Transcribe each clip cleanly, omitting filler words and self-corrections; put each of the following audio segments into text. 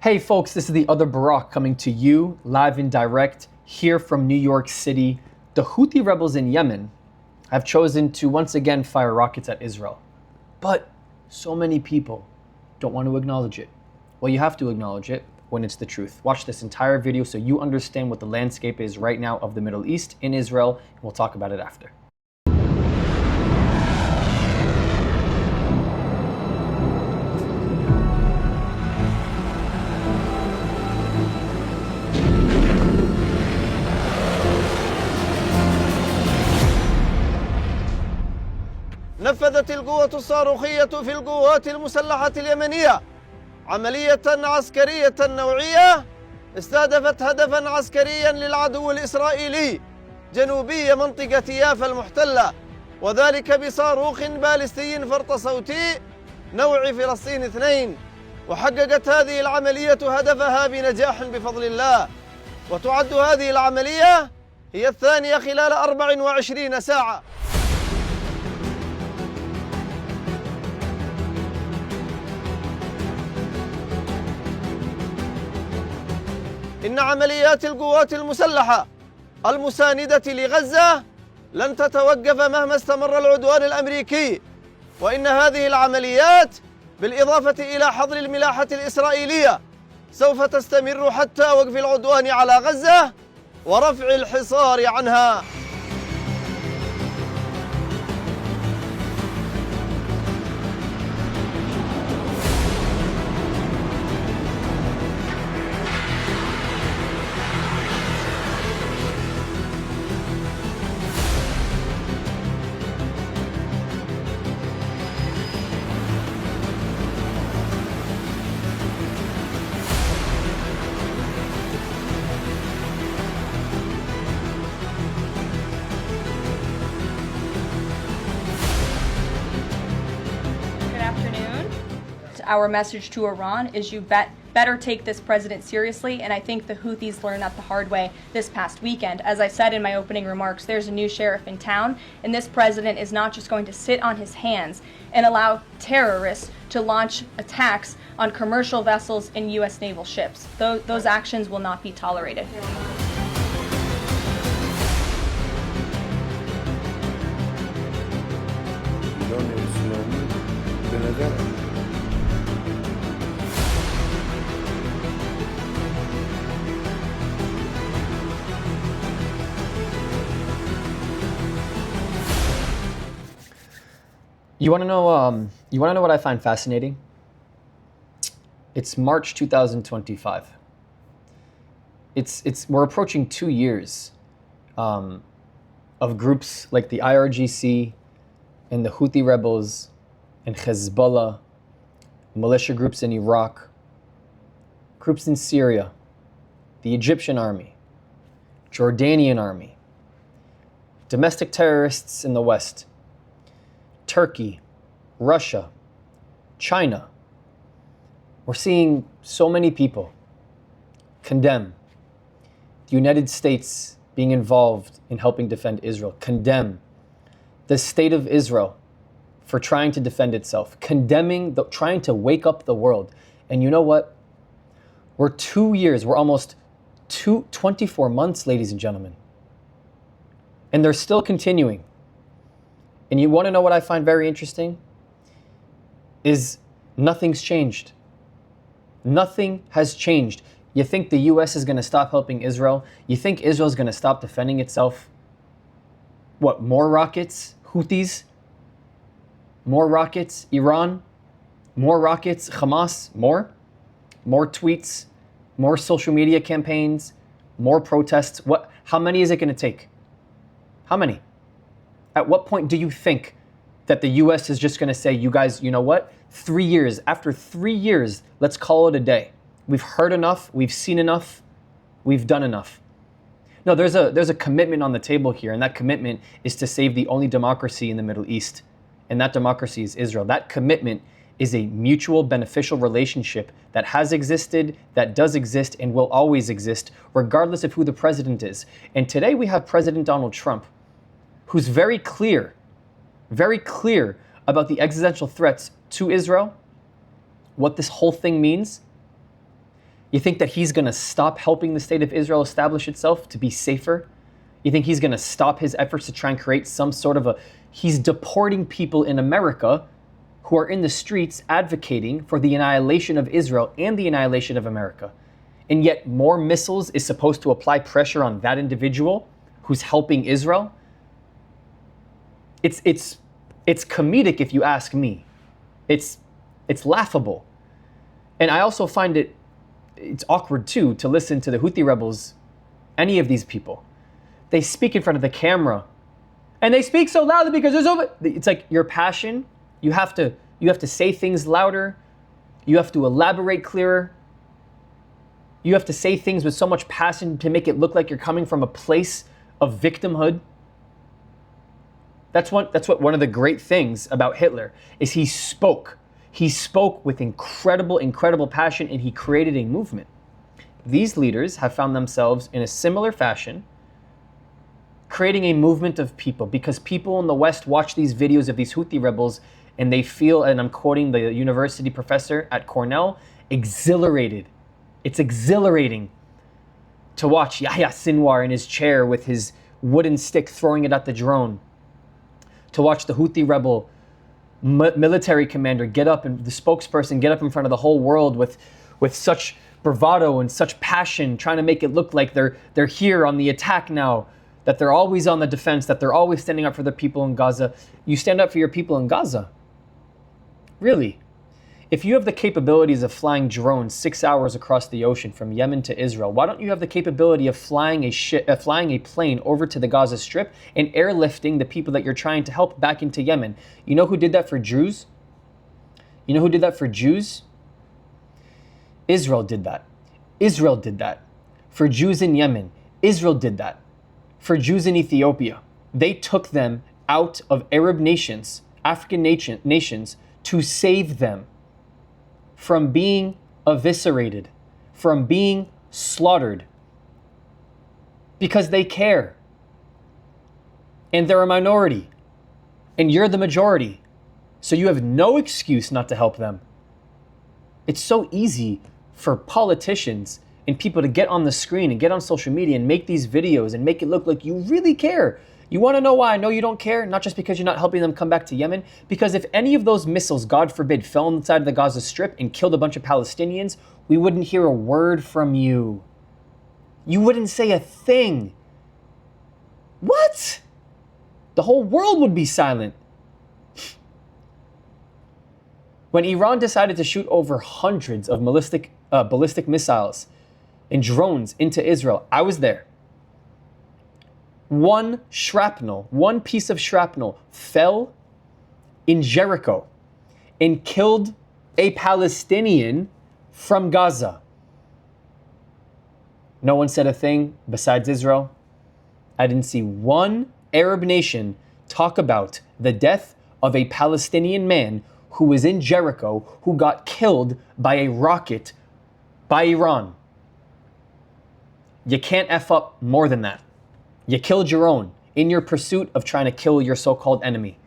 Hey folks, this is the other Barak coming to you live and direct here from New York City. The Houthi rebels in Yemen have chosen to once again fire rockets at Israel. But so many people don't want to acknowledge it. Well, you have to acknowledge it when it's the truth. Watch this entire video so you understand what the landscape is right now of the Middle East in Israel, and we'll talk about it after. نفذت القوة الصاروخية في القوات المسلحة اليمنية عملية عسكرية نوعية استهدفت هدفا عسكريا للعدو الإسرائيلي جنوبي منطقة يافا المحتلة، وذلك بصاروخ باليستي فرط صوتي نوع فلسطين 2. وحققت هذه العملية هدفها بنجاح بفضل الله، وتعد هذه العملية هي الثانية خلال 24 ساعة. إن عمليات القوات المسلحة المساندة لغزة لن تتوقف مهما استمر العدوان الأمريكي، وإن هذه العمليات بالإضافة إلى حظر الملاحة الإسرائيلية سوف تستمر حتى وقف العدوان على غزة ورفع الحصار عنها. Our message to Iran is you better take this president seriously, and I think the Houthis learned that the hard way this past weekend. As I said in my opening remarks, there's a new sheriff in town, and this president is not just going to sit on his hands and allow terrorists to launch attacks on commercial vessels and U.S. naval ships. Those actions will not be tolerated. You want to know? You want to know what I find fascinating? It's March 2025. We're approaching 2 years of groups like the IRGC and the Houthi rebels and Hezbollah, militia groups in Iraq, groups in Syria, the Egyptian army, Jordanian army, domestic terrorists in the West, Turkey, Russia, China. We're seeing so many people condemn the United States being involved in helping defend Israel, condemn the state of Israel for trying to defend itself, trying to wake up the world. And you know what? We're 2 years, we're almost 24 months, ladies and gentlemen. And they're still continuing. And you want to know what I find very interesting? Is nothing's changed. Nothing has changed. You think the US is going to stop helping Israel? You think Israel's going to stop defending itself? What, more rockets? Houthis? More rockets? Iran? More rockets? Hamas? More? More tweets? More social media campaigns? More protests? What? How many is it going to take? How many? At what point do you think that the US is just going to say, you guys, you know what? 3 years, after 3 years, let's call it a day. We've heard enough, we've seen enough, we've done enough. No, there's a commitment on the table here, and that commitment is to save the only democracy in the Middle East, and that democracy is Israel. That commitment is a mutual beneficial relationship that has existed, that does exist, and will always exist, regardless of who the president is. And today we have President Donald Trump, who's very clear about the existential threats to Israel, what this whole thing means. You think that he's going to stop helping the state of Israel establish itself to be safer? You think he's going to stop his efforts to try and create some sort of he's deporting people in America who are in the streets advocating for the annihilation of Israel and the annihilation of America. And yet more missiles is supposed to apply pressure on that individual who's helping Israel. It's comedic if you ask me. It's laughable. And I also find it's awkward too to listen to the Houthi rebels, any of these people. They speak in front of the camera and they speak so loudly because it's like your passion. You have to say things louder. You have to elaborate clearer. You have to say things with so much passion to make it look like you're coming from a place of victimhood. That's what one of the great things about Hitler is he spoke. He spoke with incredible passion, and he created a movement. These leaders have found themselves in a similar fashion, creating a movement of people, because people in the West watch these videos of these Houthi rebels and they feel, and I'm quoting the university professor at Cornell, exhilarated. It's exhilarating to watch Yahya Sinwar in his chair with his wooden stick throwing it at the drone. To watch the Houthi rebel military commander get up and the spokesperson get up in front of the whole world with such bravado and such passion, trying to make it look like they're here on the attack now, that they're always on the defense, that they're always standing up for the people in Gaza. You stand up for your people in Gaza? Really? If you have the capabilities of flying drones 6 hours across the ocean from Yemen to Israel, why don't you have the capability of flying a plane over to the Gaza Strip and airlifting the people that you're trying to help back into Yemen? You know who did that for Jews? You know who did that for Jews? Israel did that. Israel did that. For Jews in Yemen, Israel did that. For Jews in Ethiopia, they took them out of Arab nations, African nations, to save them from being eviscerated, from being slaughtered, because they care. And they're a minority, and you're the majority. So you have no excuse not to help them. It's so easy for politicians and people to get on the screen and get on social media and make these videos and make it look like you really care. You want to know why I know you don't care? Not just because you're not helping them come back to Yemen. Because if any of those missiles, God forbid, fell on the side of the Gaza Strip and killed a bunch of Palestinians, we wouldn't hear a word from you. You wouldn't say a thing. What? The whole world would be silent. When Iran decided to shoot over hundreds of ballistic missiles and drones into Israel, I was there. One piece of shrapnel fell in Jericho and killed a Palestinian from Gaza. No one said a thing besides Israel. I didn't see one Arab nation talk about the death of a Palestinian man who was in Jericho who got killed by a rocket by Iran. You can't F up more than that. You killed your own in your pursuit of trying to kill your so-called enemy.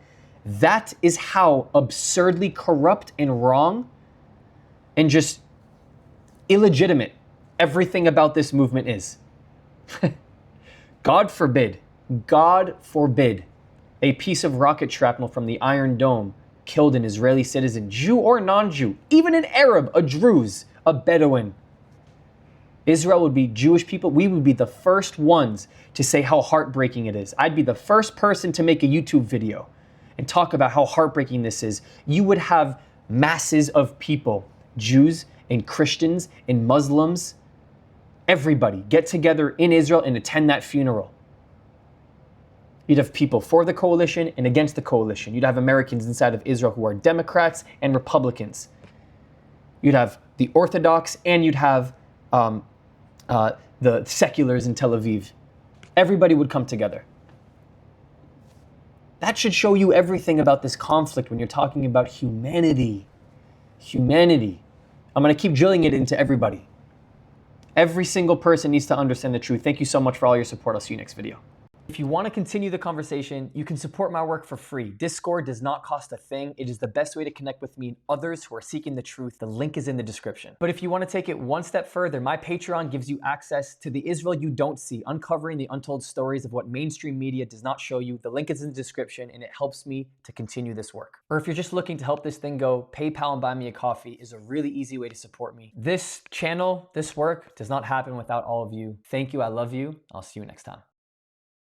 That is how absurdly corrupt and wrong and just illegitimate everything about this movement is. God forbid a piece of rocket shrapnel from the Iron Dome killed an Israeli citizen, Jew or non-Jew, even an Arab, a Druze, a Bedouin. Israel would be Jewish people. We would be the first ones to say how heartbreaking it is. I'd be the first person to make a YouTube video and talk about how heartbreaking this is. You would have masses of people, Jews and Christians and Muslims, everybody get together in Israel and attend that funeral. You'd have people for the coalition and against the coalition. You'd have Americans inside of Israel who are Democrats and Republicans. You'd have the Orthodox and you'd have the seculars in Tel Aviv. Everybody would come together. That should show you everything about this conflict when you're talking about humanity. Humanity. I'm going to keep drilling it into everybody. Every single person needs to understand the truth. Thank you so much for all your support. I'll see you next video. If you want to continue the conversation, you can support my work for free. Discord does not cost a thing. It is the best way to connect with me and others who are seeking the truth. The link is in the description. But if you want to take it one step further, my Patreon gives you access to the Israel you don't see, uncovering the untold stories of what mainstream media does not show you. The link is in the description and it helps me to continue this work. Or if you're just looking to help this thing go, PayPal and buy me a coffee is a really easy way to support me. This channel, this work does not happen without all of you. Thank you. I love you. I'll see you next time.